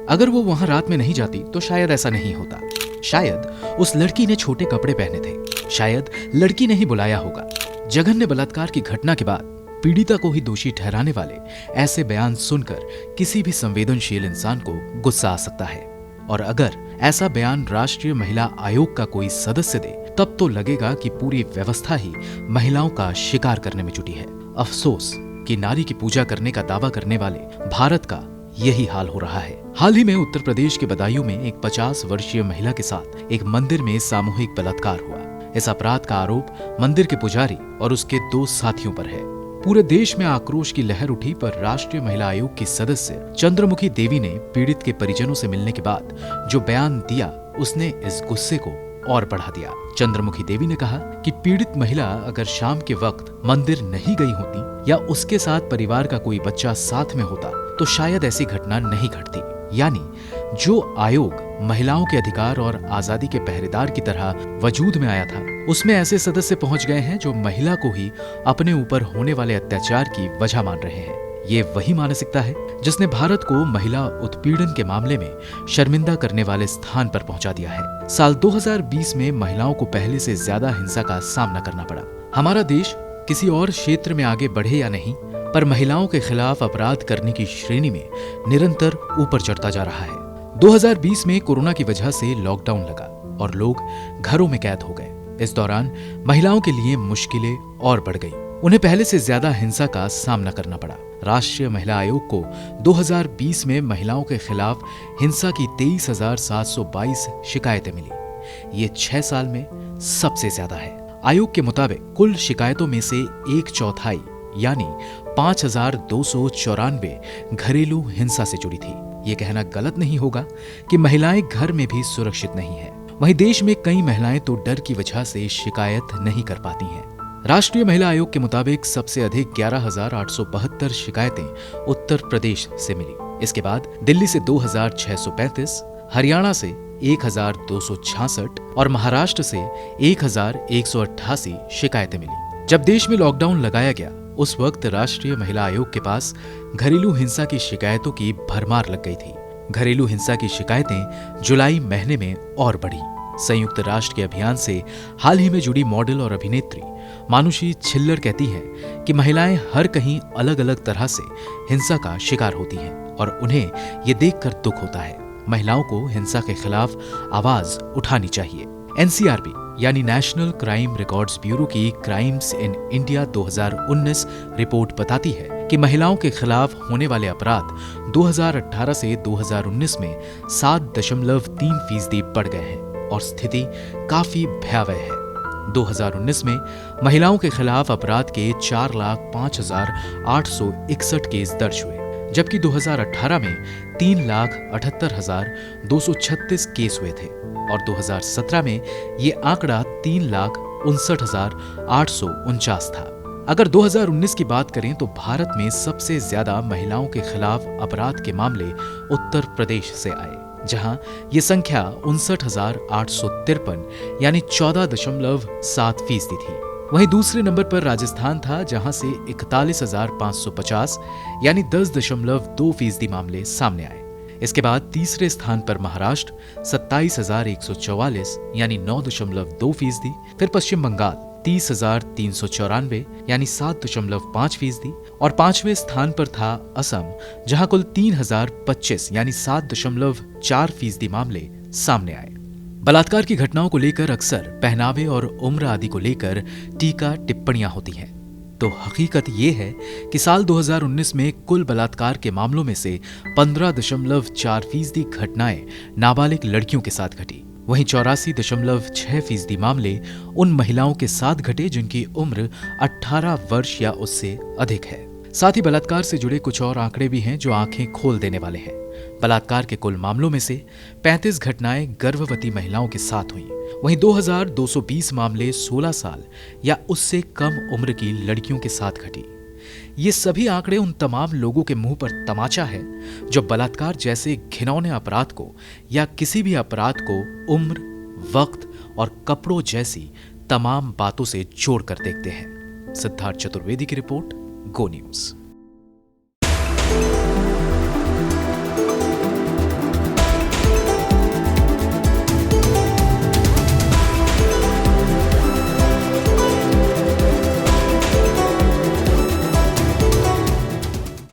अगर वो वहां रात में नहीं जाती तो शायद ऐसा नहीं होता। शायद उस लड़की ने छोटे कपड़े पहने थे। शायद लड़की ने ही बुलाया होगा। जघन्य बलात्कार की घटना के बाद पीड़िता को ही दोषी ठहराने वाले ऐसे बयान सुनकर किसी भी संवेदनशील इंसान को गुस्सा आ सकता है। और अगर ऐसा बयान राष्ट्रीय महिला आयोग का कोई सदस्य दे तब तो लगेगा कि पूरी व्यवस्था ही महिलाओं का शिकार करने में जुटी है। अफसोस कि नारी की पूजा करने का दावा करने वाले भारत का यही हाल हो रहा है। हाल ही में उत्तर प्रदेश के बदायूं में एक 50 वर्षीय महिला के साथ एक मंदिर में सामूहिक बलात्कार हुआ। इस अपराध का आरोप मंदिर के पुजारी और उसके 2 साथियों पर है। पूरे देश में आक्रोश की लहर उठी, पर राष्ट्रीय महिला आयोग की सदस्य चंद्रमुखी देवी ने पीड़ित के परिजनों से मिलने के बाद जो बयान दिया उसने इस गुस्से को और बढ़ा दिया। चंद्रमुखी देवी ने कहा कि पीड़ित महिला अगर शाम के वक्त मंदिर नहीं गई होती या उसके साथ परिवार का कोई बच्चा साथ में होता तो शायद ऐसी घटना नहीं घटती। यानी जो आयोग महिलाओं के अधिकार और आजादी के पहरेदार की तरह वजूद में आया था, उसमें ऐसे सदस्य पहुंच गए हैं जो महिला को ही अपने ऊपर होने वाले अत्याचार की वजह मान रहे हैं। ये वही मानसिकता है जिसने भारत को महिला उत्पीड़न के मामले में शर्मिंदा करने वाले स्थान पर पहुंचा दिया है। साल 2020 में महिलाओं को पहले से ज्यादा हिंसा का सामना करना पड़ा। हमारा देश किसी और क्षेत्र में आगे बढ़े या नहीं, पर महिलाओं के खिलाफ अपराध करने की श्रेणी में निरंतर ऊपर चढ़ता जा रहा है। 2020 में कोरोना की वजह से लॉकडाउन लगा और लोग घरों में कैद हो गए। इस दौरान महिलाओं के लिए मुश्किलें और बढ़ गई। उन्हें पहले से ज्यादा हिंसा का सामना करना पड़ा। राष्ट्रीय महिला आयोग को 2020 में महिलाओं के खिलाफ हिंसा की 23,722 शिकायतें मिली। ये 6 साल में सबसे ज्यादा है। आयोग के मुताबिक कुल शिकायतों में से 1/4 यानी 5,294 घरेलू हिंसा से जुड़ी थी। ये कहना गलत नहीं होगा कि महिलाएं घर में भी सुरक्षित नहीं है। वहीं देश में कई महिलाएं तो डर की वजह से शिकायत नहीं कर पाती हैं। राष्ट्रीय महिला आयोग के मुताबिक सबसे अधिक 11,872 शिकायतें उत्तर प्रदेश से मिली। इसके बाद दिल्ली से 2,635, हरियाणा से 1,266 और महाराष्ट्र से 1,188 शिकायतें मिली। जब देश में लॉकडाउन लगाया गया उस वक्त राष्ट्रीय महिला आयोग के पास घरेलू हिंसा की शिकायतों की भरमार लग गई थी। घरेलू हिंसा की शिकायतें जुलाई महीने में और बढ़ी। संयुक्त राष्ट्र के अभियान से हाल ही में जुड़ी मॉडल और अभिनेत्री मानुषी छिल्लर कहती हैं कि महिलाएं हर कहीं अलग अलग तरह से हिंसा का शिकार होती हैं और उन्हें ये देखकर दुख होता है। महिलाओं को हिंसा के खिलाफ आवाज उठानी चाहिए। एनसीआरबी यानी नेशनल क्राइम रिकॉर्ड्स ब्यूरो की क्राइम्स इन इंडिया 2019 रिपोर्ट बताती है कि महिलाओं के खिलाफ होने वाले अपराध 2018 से 2019 में 7.3% बढ़ गए हैं और स्थिति काफी भयावह है। 2019 में महिलाओं के खिलाफ अपराध के 4,05,861 केस दर्ज हुए, जबकि 2018 में 3,78,236 केस हुए थे और 2017 में ये आंकड़ा 3,59,849 था। अगर 2019 की बात करें तो भारत में सबसे ज्यादा महिलाओं के खिलाफ अपराध के मामले उत्तर प्रदेश से आए, जहां ये संख्या 59,853 यानी 14.7% थी। वहीं दूसरे नंबर पर राजस्थान था, जहां से 41,550 यानी 10.2% मामले सामने आए। इसके बाद तीसरे स्थान पर महाराष्ट्र 27,144 यानी 9.2%। फिर पश्चिम बंगाल 30,394 यानी 7.5% और 5वें स्थान पर था असम, जहां कुल 3,025 यानी 7.4% मामले सामने आए। बलात्कार की घटनाओं को लेकर अक्सर पहनावे और उम्र आदि को लेकर टीका टिप्पणियां होती हैं, तो हकीकत ये है कि साल 2019 में कुल बलात्कार के मामलों में से 15.4% घटनाएं नाबालिग लड़कियों के साथ घटी। वहीं 84.6% मामले उन महिलाओं के साथ घटे जिनकी उम्र 18 वर्ष या उससे अधिक है। साथ ही बलात्कार से जुड़े कुछ और आंकड़े भी हैं जो आंखें खोल देने वाले हैं। बलात्कार के कुल मामलों में से 35 घटनाएं गर्भवती महिलाओं के साथ हुई। वहीं 2,220 मामले 16 साल या उससे कम उम्र की लड़कियों के साथ घटी। ये सभी आंकड़े उन तमाम लोगों के मुंह पर तमाचा है जो बलात्कार जैसे घिनौने अपराध को या किसी भी अपराध को उम्र, वक्त और कपड़ों जैसी तमाम बातों से जोड़कर देखते हैं। सिद्धार्थ चतुर्वेदी की रिपोर्ट, गो न्यूज।